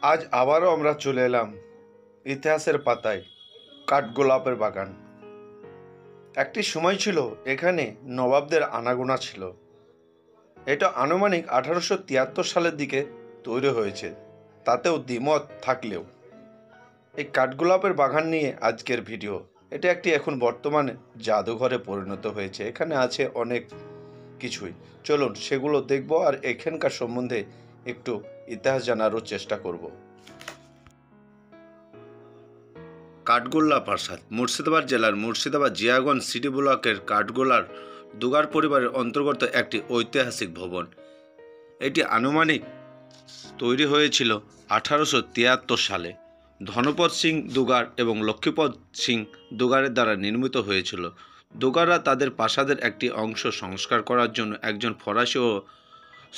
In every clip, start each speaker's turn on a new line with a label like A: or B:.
A: আজ আবারও আমরা চলে এলাম ইতিহাসের পাতায় কাঠগোলাপের বাগান। একটি সময় ছিল এখানে নবাবদের আনাগোনা ছিল। এটা আনুমানিক 1873 সালের দিকে তৈরি হয়েছে, তাতেও দ্বিমত থাকলেও। এই কাঠগোলাপের বাগান নিয়ে আজকের ভিডিও। এটা একটি এখন বর্তমানে জাদুঘরে পরিণত হয়েছে। এখানে আছে অনেক কিছুই, চলুন সেগুলো দেখব আর এখানকার সম্বন্ধে একটু ইতিহাস জানারও চেষ্টা করব। কাঠগোলা প্রাসাদ মুর্শিদাবাদ জেলার মুর্শিদাবাদ জিয়াগঞ্জ সিটি ব্লকের কাঠগোলার দুগার পরিবারের অন্তর্গত একটি ঐতিহাসিক ভবন। এটি আনুমানিক তৈরি হয়েছিল 1873 সালে। ধনপদ সিং দুগার এবং লক্ষ্মীপদ সিং দুগারের দ্বারা নির্মিত হয়েছিল। দুগাররা তাদের প্রাসাদের একটি অংশ সংস্কার করার জন্য একজন ফরাসি ও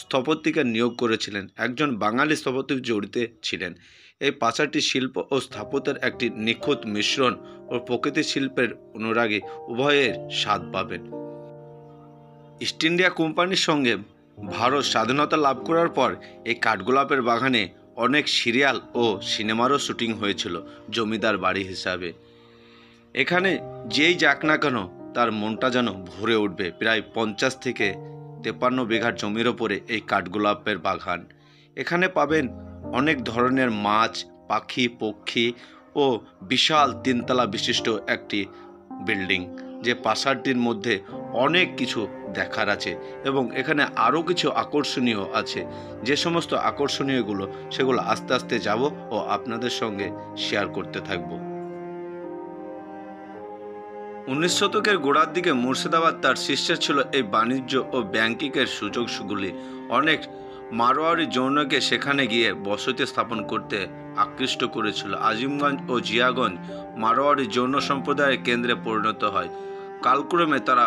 A: স্থপতিকে নিয়োগ করেছিলেন। একজন বাঙালি স্থপতি জড়িত ছিলেন। এই প্রাসাদটি শিল্প ও স্থাপত্যের একটি নিখুঁত মিশ্রণ ও প্রকৃতি শিল্পের অনুরাগী উভয়ের স্বাদ পাবেন। ইস্ট ইন্ডিয়া কোম্পানির সঙ্গে ভারত স্বাধীনতা লাভ করার পর এই কাঠগোলাপের বাগানে অনেক সিরিয়াল ও সিনেমারও শুটিং হয়েছিল জমিদার বাড়ি হিসাবে। এখানে যেই যাক না কেন তার মনটা যেন ভরে উঠবে। প্রায় 50 থেকে 53 বিঘা জমির ওপরে এই কাঠগোলাপের বাগান। এখানে পাবেন অনেক ধরনের মাছ, পাখি, পক্ষী ও বিশাল 3 তলা বিশিষ্ট একটি বিল্ডিং, যে প্রাসাদটির মধ্যে অনেক কিছু দেখার আছে এবং এখানে আরও কিছু আকর্ষণীয় আছে। যে সমস্ত আকর্ষণীয়গুলো সেগুলো আস্তে আস্তে যাব ও আপনাদের সঙ্গে শেয়ার করতে থাকব। 19 শতকের গোড়ার দিকে মুর্শিদাবাদ তার শীর্ষে ছিল। এই বাণিজ্য ও ব্যাংকিংয়ের সুযোগগুলি অনেক মারোয়ারি জৌনকে সেখানে গিয়ে বসতি স্থাপন করতে আকৃষ্ট করেছিল। আজিমগঞ্জ ও জিয়াগঞ্জ মারোয়ারি জৌন সম্প্রদায়ের কেন্দ্রে পরিণত হয়। কালক্রমে তারা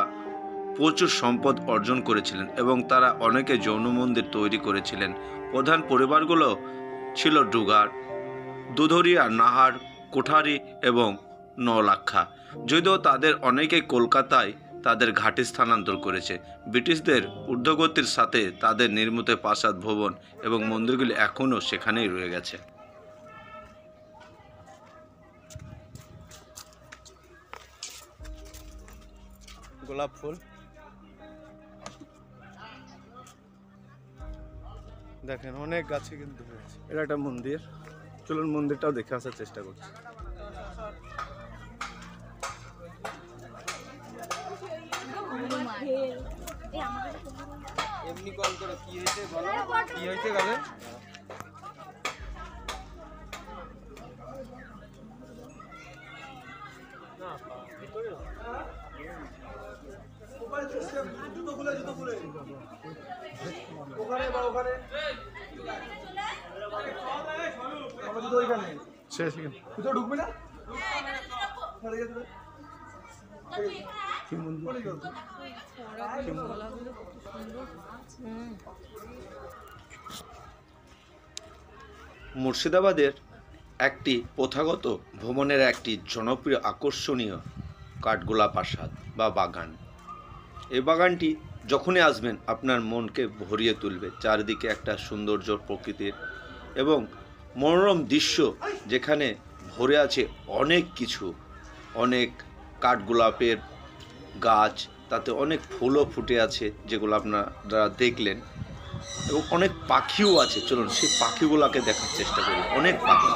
A: প্রচুর সম্পদ অর্জন করেছিলেন এবং তারা অনেকে যৌন মন্দির তৈরি করেছিলেন। প্রধান পরিবারগুলো ছিল ডুগার, দুধরিয়া, নাহার, কোঠারি এবং নওলাখা। যদিও তাদের অনেকেই কলকাতায় তাদের ঘাঁটি স্থানান্তর করেছে। ব্রিটিশদের ঊর্ধ্বগতির সাথে তাদের নির্মিত প্রাসাদ, ভবন এবং মন্দিরগুলি এখনও সেখানেই রয়ে গেছে। গোলাপ ফুল দেখেন, অনেক গাছে কিন্তু হয়েছে। এটা একটা মন্দির, চলুন মন্দিরটাও দেখে আসার চেষ্টা করছি।
B: এমনি কল করে কি হয়েছে বলো, কি হয়েছে গালে? ঢুকবে না
A: মুর্শিদাবাদের একটি প্রথাগত ভ্রমণের একটি জনপ্রিয় আকর্ষণীয় কাঠগোলা প্রাসাদ বা বাগান। এই বাগানটি যখনই আসবেন আপনার মনকে ভরিয়ে তুলবে। চারিদিকে একটা সৌন্দর্য প্রকৃতির এবং মনোরম দৃশ্য, যেখানে ভরে আছে অনেক কিছু, অনেক কাঠগোলাপের গাছ, তাতে অনেক ফুলও ফুটে আছে যেগুলো আপনারা দেখলেন, এবং অনেক পাখিও আছে। চলুন সেই পাখিগুলোকে দেখার চেষ্টা করি। অনেক পাখি,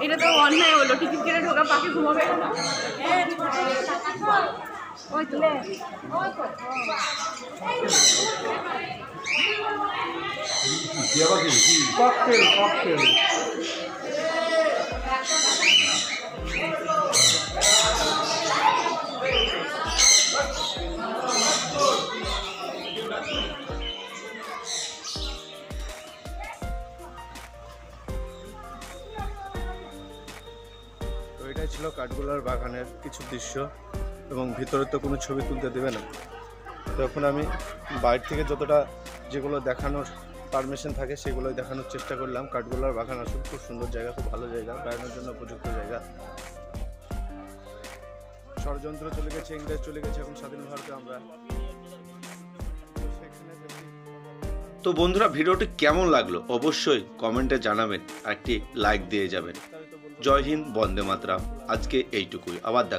C: এটা তো অন্যায় হলো, টিকিট কেটে ঢোকা পাখি ঘুমাবে না। ওই তুলে
B: ককটেল ককটেল
A: এখানে ছিল কাঠগোলার বাগানের কিছু দৃশ্য, এবং ভিতরে তো কোনো ছবি তুলতে দেবে না। তখন আমি বাইরে থেকে যতটা যেগুলো দেখানোর পারমিশন থাকে সেগুলোই দেখানোর চেষ্টা করলাম। কাঠগোলার বাগান আসলে খুব সুন্দর জায়গা, খুব ভালো জায়গা, বেড়ানোর জন্য উপযুক্ত জায়গা। ষড়যন্ত্র চলে গেছে, ইংরেজ চলে গেছে, এখন স্বাধীন ভারতে আমরা। তো বন্ধুরা, ভিডিওটি কেমন লাগলো অবশ্যই কমেন্টে জানাবেন, আর একটি লাইক দিয়ে যাবেন। জয় হিন্দ, বন্দে মাতরম। আজকে এইটুকুই, আবার দেখা।